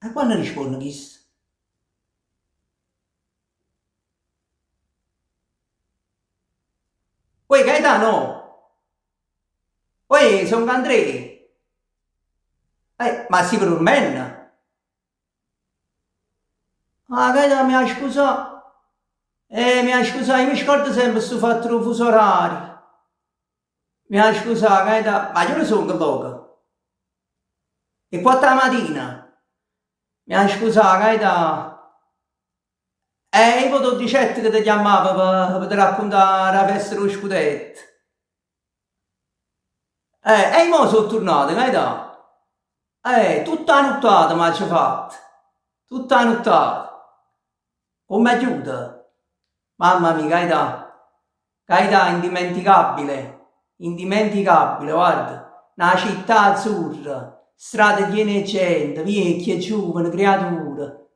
E quando risponde questo? Poi Gaetano, poi sono Andrea. Ma si per un men? Ah, Gaetano mi ha scusato. Mi ha scusato, io mi scordo sempre questo fatto del fuso orario. Mi ha scusato, Gaetano. Ma io ne sono che loco. E 4 la mattina. Mi ha scusato, Gaetano. Io ti dicetto che ti chiamavo per ti raccontare la festa dello scudetto. E mo sono tornato, Gaetano. Tutta la nottata mi ha fatto. Tutta la nottata. Come aiuta? Mamma mia, Gaetano. Gaetano, indimenticabile. Indimenticabile, guarda. Una città azzurra, strade piene di gente, vecchie, giovani, creature.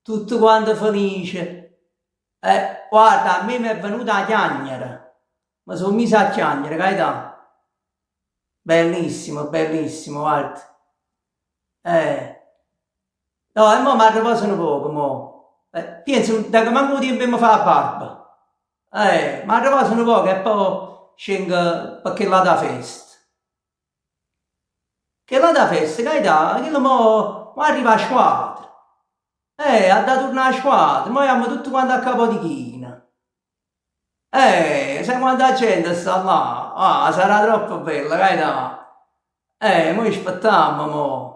Tutto quanto felice. Guarda, a me mi è venuta la chiagnera. Ma sono messa a chiagnere, Gaetano. Bellissimo, bellissimo, guarda. Eh. No, e mo mi riposano poco, mo. Penso, da che manco tempo mi fa la barba. Mi riposano poco e poi scengo perché là da festa. Che là da festa, Gaetano, che mo arriva a squadra. Ha da tornare a squadra, noi siamo tutti quanti a capo di china. Sai quanta gente sta là? Ah, sarà troppo bella, Gaetano. Mo aspettiamo, mo.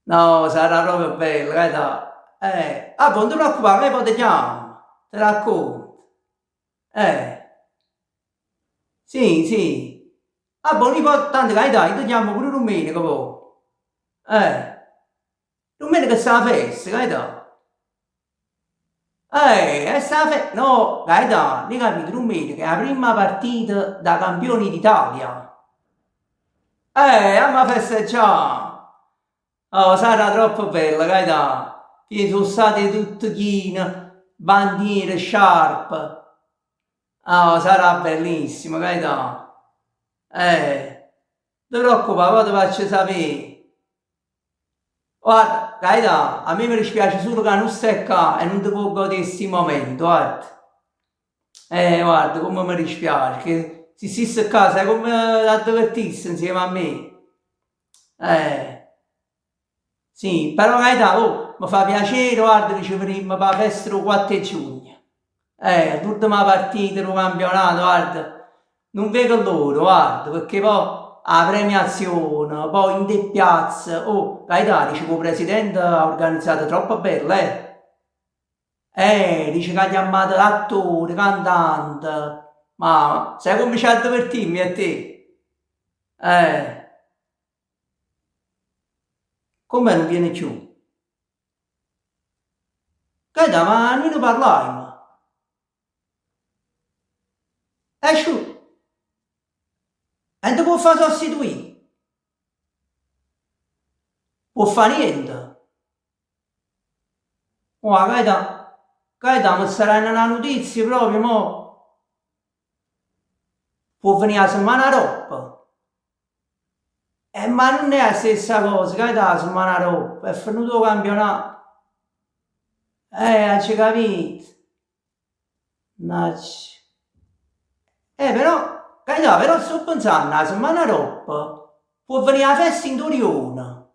No, sarà proprio bello, Gaetano. Non ti preoccupare, poi ti chiamo, ti racconto. Sì, sì. Buon poi tanto, Gaetano, io ti chiamo pure domenica, poi. Domenica sta la festa, Gaetano. È sta la festa. No, Gaetano, hai capito, domenica è la prima partita da campioni d'Italia. Andiamo a festeggiare. Oh, sarà troppo bella, Gaetano. Che sono state tutte chine, bandiere, sciarpe. Oh, sarà bellissimo, Gaetano. Non ti preoccupare, poi ti faccio sapere. Guarda, Gaetano, a me mi dispiace solo che non stai qua e non ti può godere questo momento, guarda. Guarda, come mi dispiace, che se stessi a casa è come a divertirsi insieme a me. Sì, però Gaetano, mi fa piacere, guarda, riceveremo per la festa del 4 giugno. L'ultima partita del campionato, guarda, non vedo l'ora, guarda, perché poi la premiazione, poi in te piazza, oh, Gaetano, dice che il presidente ha organizzato troppo bello, dice che ha chiamato l'attore, cantante, ma sai come c'è a divertirmi a te? Come non viene più? Gaetano, ma noi ne parliamo. Sciù, e non ti può fare sostituire, può fare niente. Oh, Gaetano, sarà una notizia proprio, mo. Può venire la settimana dopo. Ma non è la stessa cosa, Gaetano, la settimana dopo, è finito il campionato. Hai capito? Mannaggia. Però, Gaetano, però sto pensando, la settimana dopo può venire la festa in Torione.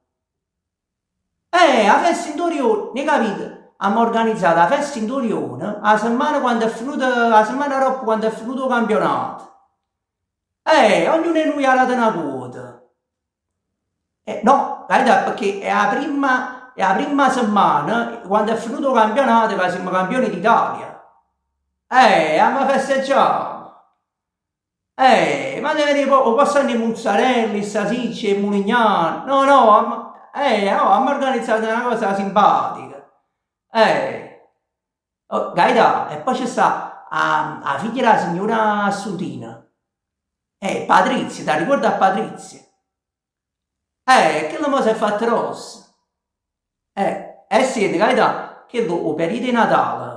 La festa in Torione, ne capite? Abbiamo organizzato la festa in Torione la settimana quando è finito, la settimana dopo quando è finito il campionato. Ognuno di noi ha dato una quota. No, Gaetano, perché è la prima settimana, quando è finito il campionato, che siamo campioni d'Italia. Abbiamo festeggiato. Ma deve vedere, posso andare mozzarella, salsicce, e mulignano. No, abbiamo organizzato una cosa simpatica. Oh, Gaetano, e poi c'è sta la figlia della signora Assuntina. Patrizia, ti ricordi a Patrizia? Che la cosa è fatta rossa. Sì, Gaetano, che lo perito di Natale.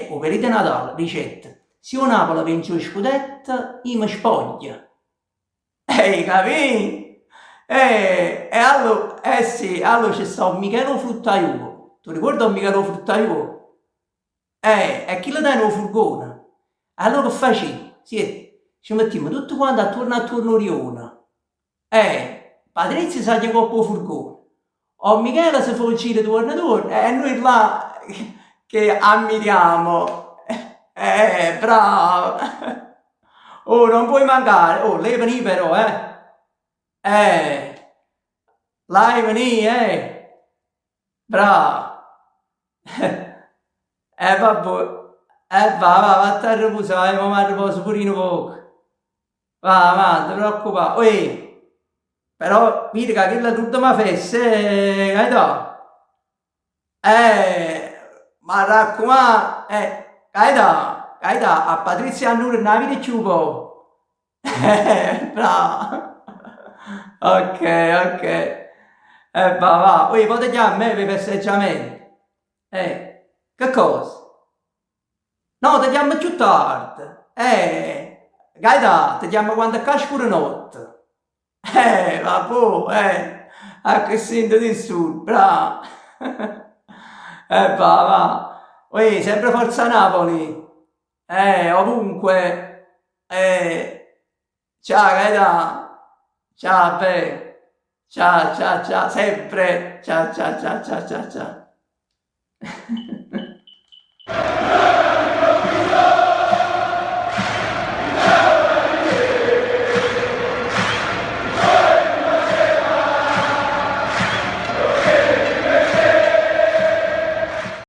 O perito di Natale, ricetta. Se io Napoli vince lo scudetto, io mi spoglio. Capì? allora, sì, allora c'è stato Michele Fruttaiuolo. Tu ricordi Michele Fruttaiuolo? E chi lo dai nel furgone? Allora che facevi? Sì, ci mettiamo tutti quanti attorno Riona. Patrizia sa che coppa il furgone. O Michele si fa un giro torno e noi là che ammiriamo. Bravo. Oh, non puoi mancare. Oh, lei veni però, eh. Lei veni, Bravo. Vabbè. Va a riposare, ma riposo pure un poco. Va, non ti preoccupare. Però, vedi che quella tutta mi fesse, capito? Ma raccomando, capito? A Patrizia Annur non la vedi più, po'. Bravo. Ok, ok. Va. Poi potete chiamare me per i festeggiamenti. Che cosa? No, ti chiamo più tardi. Gaeta, ti chiamo quando casci pure notte. Vabbè, a che sento di su, bravo. Va. Sempre Forza Napoli. Ovunque. Ciao, Gaeta. Ciao, beh. Ciao, sempre. Ciao.